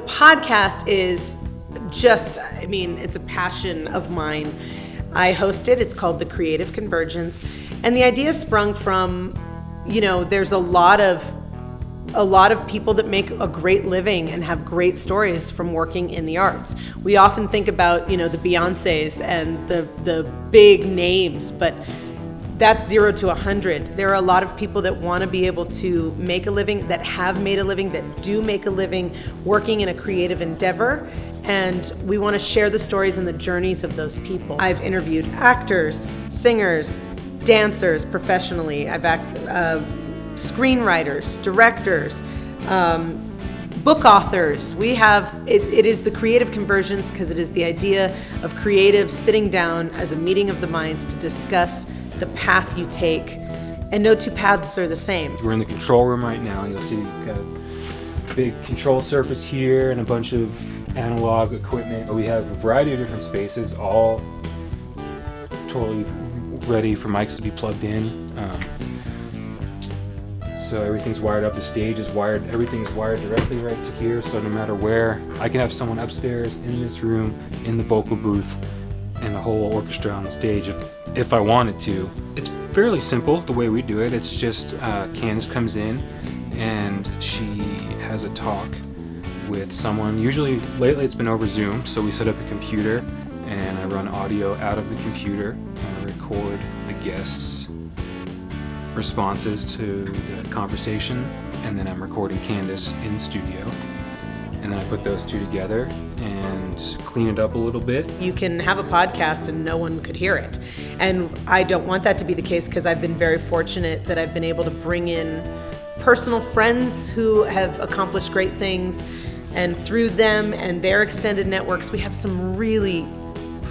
Podcast is it's a passion of mine. I host it. It's called the Creative Convergence. And the idea sprung from, there's a lot of people that make a great living and have great stories from working in the arts. We often think about, the Beyoncés and the big names, but that's 0 to 100. There are a lot of people that want to be able to make a living, that have made a living, that do make a living working in a creative endeavor. And we want to share the stories and the journeys of those people. I've interviewed actors, singers, dancers professionally. I've screenwriters, directors, book authors. We have, it is the Creative Convergence because it is the idea of creatives sitting down as a meeting of the minds to discuss the path you take, and no two paths are the same. We're in the control room right now. You'll see we've got a big control surface here and a bunch of analog equipment. We have a variety of different spaces, all totally ready for mics to be plugged in. So everything's wired up. The stage is wired. Everything's wired directly right to here. So no matter where, I can have someone upstairs in this room, in the vocal booth, and the whole orchestra on the stage if I wanted to. It's fairly simple the way we do it. It's just Candace comes in and she has a talk with someone. Usually, lately it's been over Zoom, so we set up a computer and I run audio out of the computer and I record the guests' responses to the conversation, and then I'm recording Candace in studio. And then I put those two together and clean it up a little bit. You can have a podcast and no one could hear it. And I don't want that to be the case because I've been very fortunate that I've been able to bring in personal friends who have accomplished great things. And through them and their extended networks, we have some really,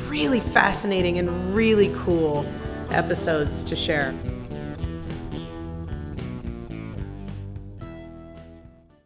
really fascinating and really cool episodes to share.